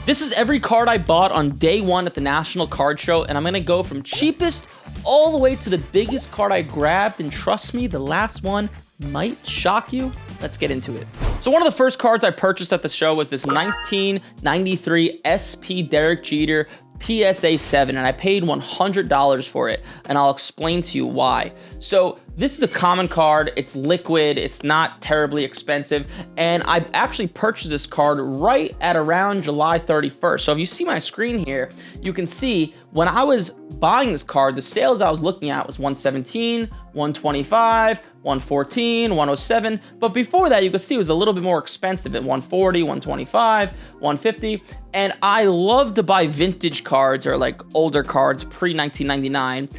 This is every card I bought on day one at the National Card Show, and I'm gonna go from cheapest all the way to the biggest card I grabbed, and trust me, the last one might shock you. Let's get into it. So one of the first cards I purchased at the show was this 1993 SP Derek Jeter PSA 7, and I paid $100 for it, and I'll explain to you why. So this is a common card, it's liquid, it's not terribly expensive, and I actually purchased this card right at around July 31st. So if you see my screen here, you can see when I was buying this card, the sales I was looking at was 117, 125, 114, 107, but before that you could see it was a little bit more expensive at 140, 125, 150, and I love to buy vintage cards or like older cards pre-1999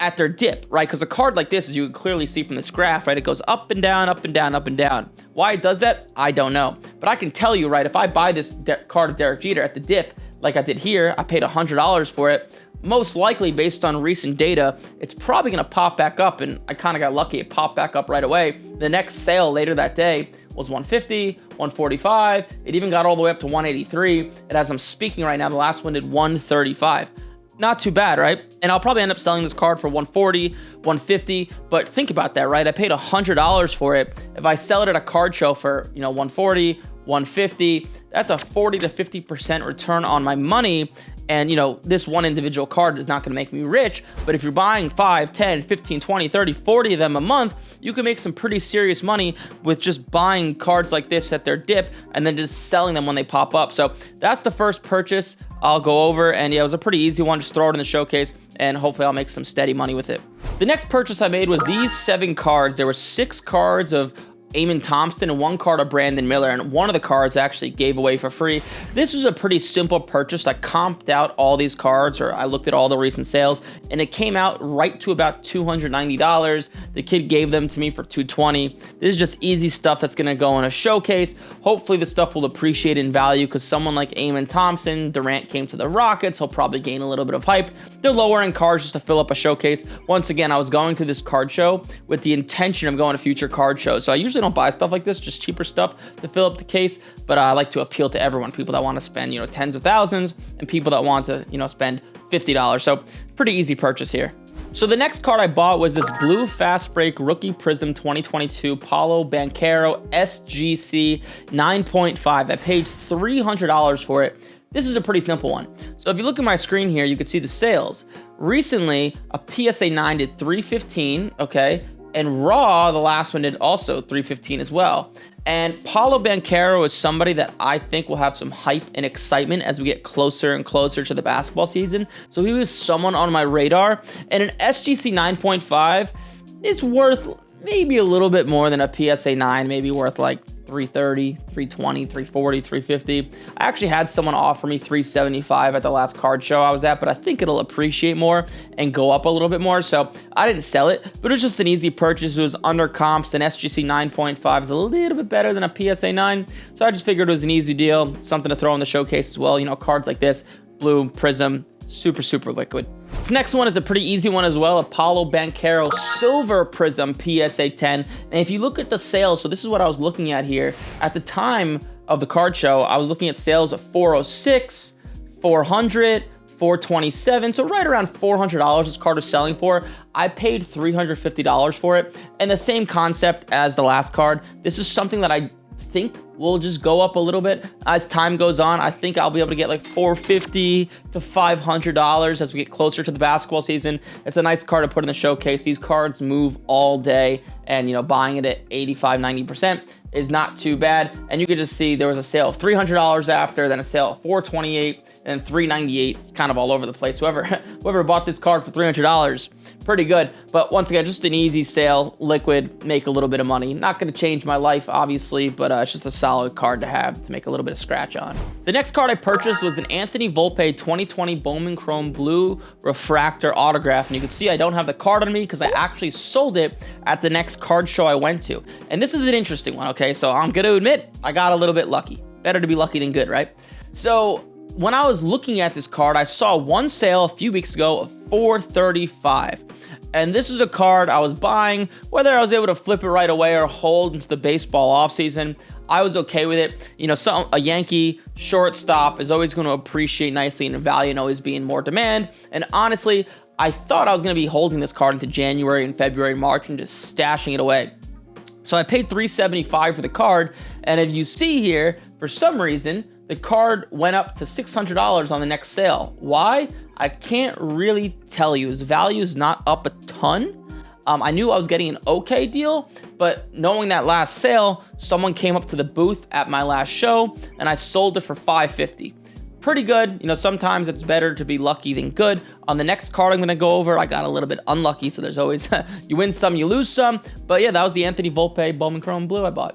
at their dip, right? Because a card like this, as you can clearly see from this graph, right, it goes up and down, up and down, up and down. Why it does that, I don't know. But I can tell you, right, if I buy this card of Derek Jeter at the dip, like I did here, I paid $100 for it, most likely based on recent data, it's probably gonna pop back up, and I kind of got lucky, it popped back up right away. The next sale later that day was 150, 145, it even got all the way up to 183, and as I'm speaking right now, the last one did 135. Not too bad, right? And I'll probably end up selling this card for 140, 150, but think about that, right? I paid $100 for it. If I sell it at a card show for, 140, 150, that's a 40 to 50% return on my money. And, this one individual card is not going to make me rich, but if you're buying 5, 10, 15, 20, 30, 40 of them a month, you can make some pretty serious money with just buying cards like this at their dip and then just selling them when they pop up. So that's the first purchase I'll go over, and yeah, it was a pretty easy one. Just throw it in the showcase, and hopefully I'll make some steady money with it. The next purchase I made was these 7 cards. There were 6 cards of Eamon Thompson and 1 card of Brandon Miller, and one of the cards I actually gave away for free. This was a pretty simple purchase. I comped out all these cards, or I looked at all the recent sales, and it came out right to about $290. The kid gave them to me for $220. This is just easy stuff that's gonna go in a showcase. Hopefully the stuff will appreciate in value because someone like Eamon Thompson, Durant came to the Rockets, he'll probably gain a little bit of hype. They're lower end cards just to fill up a showcase. Once again, I was going to this card show with the intention of going to future card shows, so I usually don't buy stuff like this, just cheaper stuff to fill up the case, but I like to appeal to everyone, people that want to spend, tens of thousands, and people that want to, spend $50. So pretty easy purchase here. So the next card I bought was this blue fast break rookie prism 2022 Paolo Banchero SGC 9.5. I paid $300 for it. This is a pretty simple one. So if you look at my screen here, you can see the sales. Recently, a PSA 9 did $315, okay? And Raw, the last one, did also $315 as well. And Paolo Banchero is somebody that I think will have some hype and excitement as we get closer and closer to the basketball season. So he was someone on my radar. And an SGC 9.5 is worth maybe a little bit more than a PSA 9, maybe worth like $330, $320, $340, $350. I actually had someone offer me $375 at the last card show I was at, but I think it'll appreciate more and go up a little bit more. So I didn't sell it, but it was just an easy purchase. It was under comps, and SGC 9.5 is a little bit better than a PSA 9. So I just figured it was an easy deal, something to throw in the showcase as well. Cards like this, blue, prism, super, super liquid. This next one is a pretty easy one as well, a Paolo Banchero Silver Prism PSA 10. And if you look at the sales, so this is what I was looking at here. At the time of the card show, I was looking at sales of $406, $400, $427, so right around $400 this card is selling for. I paid $350 for it, and the same concept as the last card. This is something that I think will just go up a little bit as time goes on. I think I'll be able to get like $450 to $500 as we get closer to the basketball season. It's a nice card to put in the showcase. These cards move all day, and buying it at 85-90% is not too bad. And you can just see there was a sale of $300 after, then a sale of $428, and $398. It's kind of all over the place. Whoever bought this card for $300, pretty good. But once again, just an easy sale, liquid, make a little bit of money. Not going to change my life, obviously, but it's just a solid card to have to make a little bit of scratch on. The next card I purchased was an Anthony Volpe 2020 Bowman Chrome Blue Refractor Autograph. And you can see I don't have the card on me because I actually sold it at the next card show I went to. And this is an interesting one, okay? So I'm going to admit, I got a little bit lucky. Better to be lucky than good, right? So when I was looking at this card, I saw one sale a few weeks ago of $435. And this is a card I was buying, whether I was able to flip it right away or hold into the baseball offseason. I was okay with it. You know, a Yankee shortstop is always going to appreciate nicely in value and always be in more demand. And honestly, I thought I was going to be holding this card into January and February and March and just stashing it away. So I paid $375 for the card. And if you see here, for some reason, the card went up to $600 on the next sale. Why? I can't really tell you. His value is not up a ton. I knew I was getting an okay deal, but knowing that last sale, someone came up to the booth at my last show and I sold it for $550. Pretty good. You know, sometimes it's better to be lucky than good. On the next card I'm going to go over, I got a little bit unlucky, so there's always, you win some, you lose some. But yeah, that was the Anthony Volpe Bowman Chrome Blue I bought.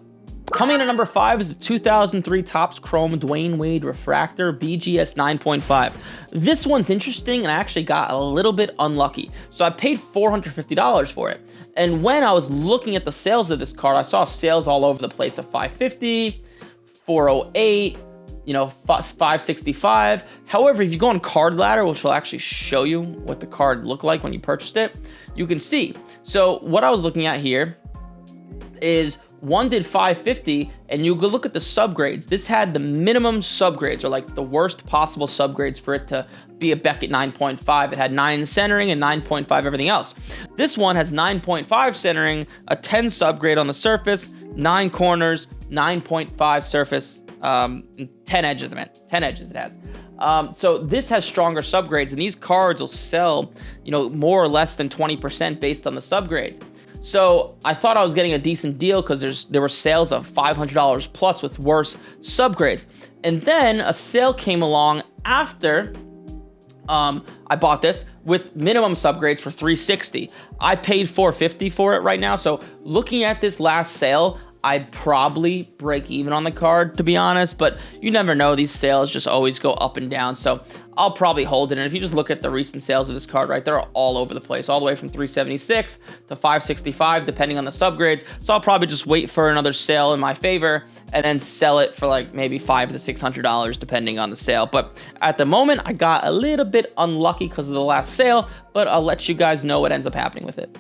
Coming in at number 5 is the 2003 Topps Chrome Dwyane Wade Refractor BGS 9.5. This one's interesting, and I actually got a little bit unlucky. So I paid $450 for it. And when I was looking at the sales of this card, I saw sales all over the place of $550, $408, you know, $565. However, if you go on Card Ladder, which will actually show you what the card looked like when you purchased it, you can see. So what I was looking at here is one did $550, and you go look at the subgrades. This had the minimum subgrades, or like the worst possible subgrades for it to be a Beckett 9.5. It had 9 centering and 9.5 everything else. This one has 9.5 centering, a 10 subgrade on the surface, 9 corners, 9.5 surface, 10 edges, 10 edges it has. So this has stronger subgrades, and these cards will sell, you know, more or less than 20% based on the subgrades. So I thought I was getting a decent deal because there were sales of $500 plus with worse subgrades. And then a sale came along after I bought this with minimum subgrades for $360. I paid $450 for it right now. So looking at this last sale, I'd probably break even on the card, to be honest, but you never know. These sales just always go up and down, so I'll probably hold it. And if you just look at the recent sales of this card, right, they're all over the place, all the way from $376 to $565, depending on the subgrades. So I'll probably just wait for another sale in my favor and then sell it for like maybe $500 to $600, depending on the sale. But at the moment, I got a little bit unlucky because of the last sale, but I'll let you guys know what ends up happening with it.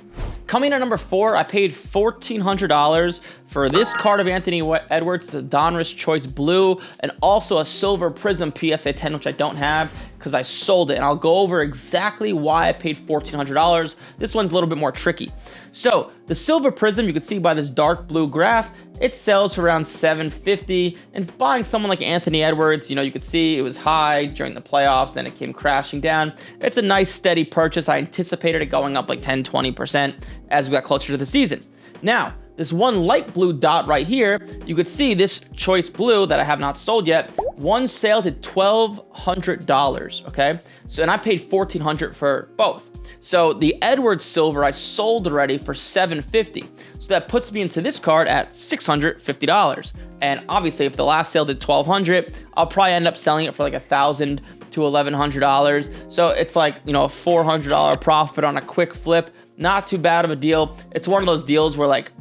Coming in at number 4, I paid $1,400 for this card of Anthony Edwards, the Donruss Choice Blue, and also a silver prism PSA 10, which I don't have because I sold it. And I'll go over exactly why I paid $1,400. This one's a little bit more tricky. So the silver prism, you can see by this dark blue graph, it sells for around $750, and it's buying someone like Anthony Edwards. You know, you could see it was high during the playoffs, then it came crashing down. It's a nice steady purchase. I anticipated it going up like 10-20% as we got closer to the season. Now, this one light blue dot right here, you could see this choice blue that I have not sold yet, one sale to $1,200, okay? So, and I paid $1,400 for both. So the Edwards silver I sold already for $750. So that puts me into this card at $650. And obviously, if the last sale did $1,200, I'll probably end up selling it for like $1,000 to $1,100. So it's like, you know, a $400 profit on a quick flip. Not too bad of a deal. It's one of those deals where like,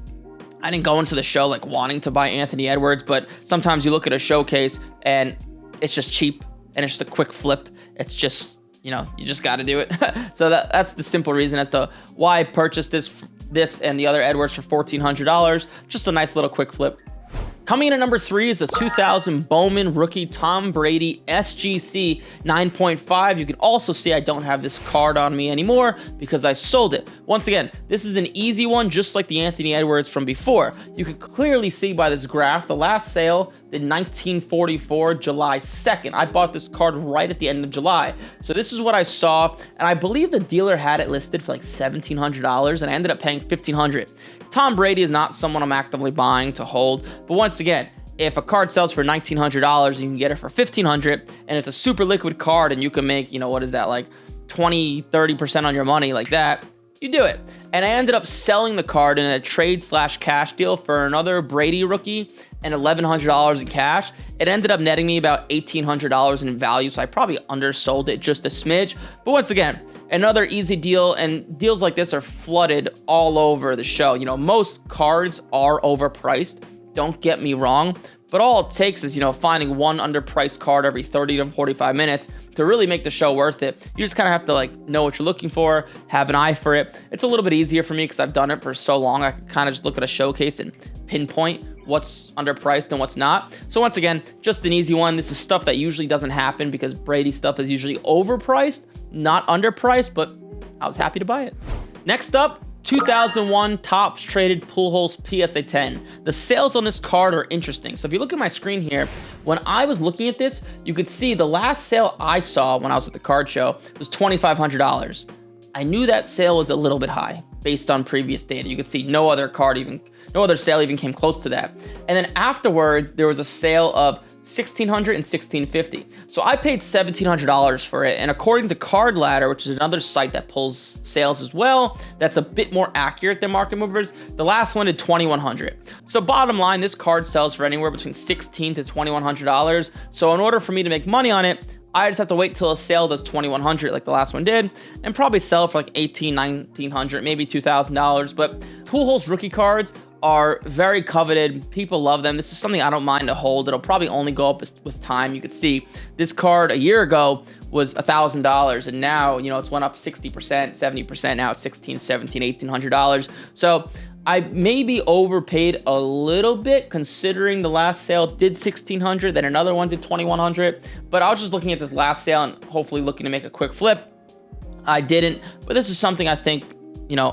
I didn't go into the show like wanting to buy Anthony Edwards, but sometimes you look at a showcase and it's just cheap and it's just a quick flip. It's just, you know, you just got to do it. So that's the simple reason as to why I purchased this and the other Edwards for $1,400. Just a nice little quick flip. Coming in at number 3 is a 2000 Bowman rookie Tom Brady SGC 9.5. You can also see I don't have this card on me anymore because I sold it. Once again, this is an easy one, just like the Anthony Edwards from before. You can clearly see by this graph, the last sale did 1944, July 2nd. I bought this card right at the end of July. So this is what I saw, and I believe the dealer had it listed for like $1,700, and I ended up paying $1,500. Tom Brady is not someone I'm actively buying to hold, but once again, if a card sells for $1,900 and you can get it for $1,500 and it's a super liquid card and you can make, you know, what is that, like 20-30% on your money like that, you do it. And I ended up selling the card in a trade/cash deal for another Brady rookie and $1,100 in cash. It ended up netting me about $1,800 in value, so I probably undersold it just a smidge. But once again, another easy deal, and deals like this are flooded all over the show. You know, most cards are overpriced, don't get me wrong, but all it takes is, finding one underpriced card every 30 to 45 minutes to really make the show worth it. You just kind of have to know what you're looking for, have an eye for it. It's a little bit easier for me because I've done it for so long. I can kind of just look at a showcase and pinpoint what's underpriced and what's not. So once again, just an easy one. This is stuff that usually doesn't happen because Brady stuff is usually overpriced, not underpriced, but I was happy to buy it. Next up, 2001 Topps traded Pujols PSA 10. The sales on this card are interesting. So if you look at my screen here, when I was looking at this, you could see the last sale I saw when I was at the card show was $2,500. I knew that sale was a little bit high based on previous data. You could see no other sale even came close to that. And then afterwards, there was a sale of $1,600 and $1,650. So I paid $1,700 for it. And according to Card Ladder, which is another site that pulls sales as well, that's a bit more accurate than Market Movers, the last one did $2,100. So bottom line, this card sells for anywhere between $1,600 to $2,100. So in order for me to make money on it, I just have to wait till a sale does $2,100 like the last one did, and probably sell for $1,800, $1,900, maybe $2,000. But Pujols rookie cards are very coveted. People love them. This is something I don't mind to hold. It'll probably only go up with time. You could see this card a year ago was $1,000, and now it's went up 60%, 70%. Now it's $1,600, $1,700, $1,800. So I maybe overpaid a little bit considering the last sale did $1,600, then another one did $2,100. But I was just looking at this last sale and hopefully looking to make a quick flip. I didn't, but this is something I think,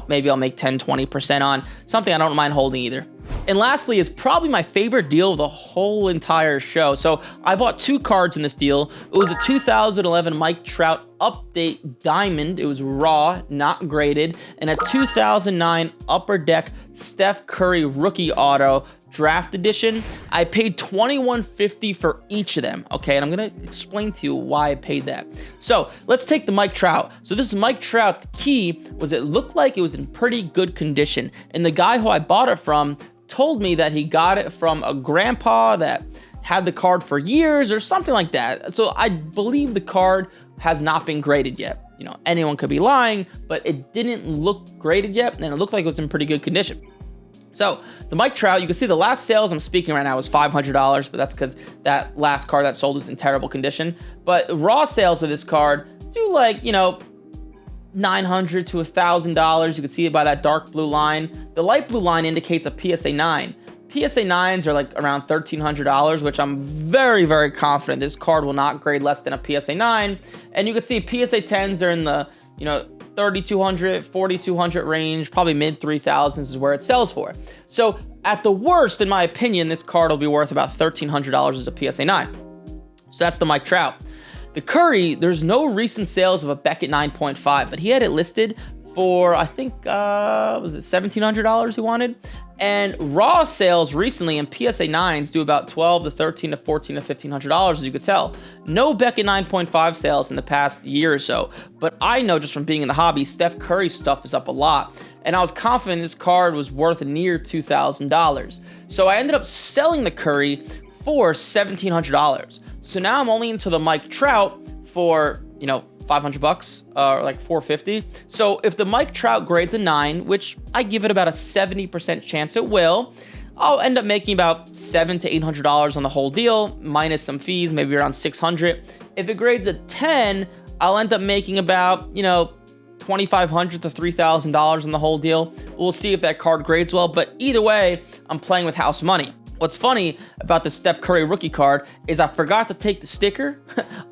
maybe I'll make 10, 20% on. Something I don't mind holding either. And lastly is probably my favorite deal of the whole entire show. So I bought two cards in this deal. It was a 2011 Mike Trout Update Diamond. It was raw, not graded. And a 2009 Upper Deck Steph Curry Rookie Auto Draft Edition. I paid $21.50 for each of them, okay? And I'm gonna explain to you why I paid that. So let's take the Mike Trout. So this Mike Trout, the key was it looked like it was in pretty good condition. And the guy who I bought it from told me that he got it from a grandpa that had the card for years or something like that. So I believe the card has not been graded yet. Anyone could be lying, but it didn't look graded yet, and it looked like it was in pretty good condition. So the Mike Trout, you can see the last sales I'm speaking right now was $500, but that's because that last card that sold was in terrible condition. But raw sales of this card do $900 to $1,000. You can see it by that dark blue line. The light blue line indicates a PSA 9. PSA 9s are around $1,300, which I'm very, very confident this card will not grade less than a PSA 9. And you can see PSA 10s are in the, $3,200, $4,200 range, probably mid $3,000s is where it sells for. So at the worst, in my opinion, this card will be worth about $1,300 as a PSA 9. So that's the Mike Trout. The Curry, there's no recent sales of a Beckett 9.5, but he had it listed for, I think, was it $1,700 he wanted? And raw sales recently in PSA 9s do about $12 to $13 to $14 to $1,500, as you could tell. No Beckett 9.5 sales in the past year or so, but I know just from being in the hobby, Steph Curry stuff is up a lot. And I was confident this card was worth near $2,000. So I ended up selling the Curry for $1,700. So now I'm only into the Mike Trout for, $500 or $450. So if the Mike Trout grades a 9, which I give it about a 70% chance it will, I'll end up making about $700 to $800 on the whole deal, minus some fees, maybe around $600. If it grades a 10, I'll end up making about, $2,500 to $3,000 on the whole deal. We'll see if that card grades well, but either way, I'm playing with house money. What's funny about the Steph Curry rookie card is I forgot to take the sticker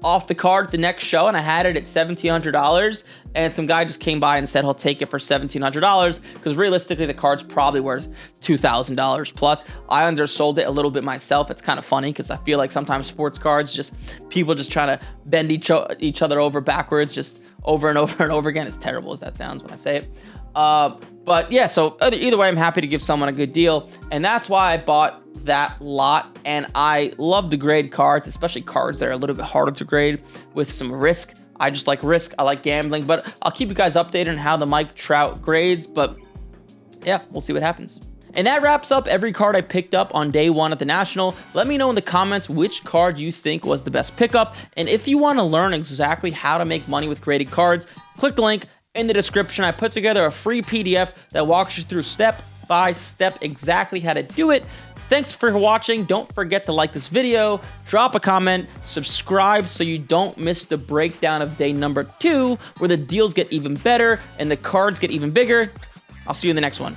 off the card at the next show, and I had it at $1,700, and some guy just came by and said he'll take it for $1,700 because realistically the card's probably worth $2,000 plus. I undersold it a little bit myself. It's kind of funny because I feel like sometimes sports cards people just trying to bend each other over backwards just over and over and over again. As terrible as that sounds when I say it. But yeah, so either way, I'm happy to give someone a good deal, and that's why I bought that lot. And I love to grade cards, especially cards that are a little bit harder to grade with some risk. I just like risk. I like gambling, but I'll keep you guys updated on how the Mike Trout grades. But yeah, we'll see what happens. And that wraps up every card I picked up on day one at the National. Let me know in the comments which card you think was the best pickup. And if you want to learn exactly how to make money with graded cards, click the link in the description. I put together a free PDF that walks you through step by step exactly how to do it. Thanks for watching. Don't forget to like this video, drop a comment, subscribe so you don't miss the breakdown of day number 2, where the deals get even better and the cards get even bigger. I'll see you in the next one.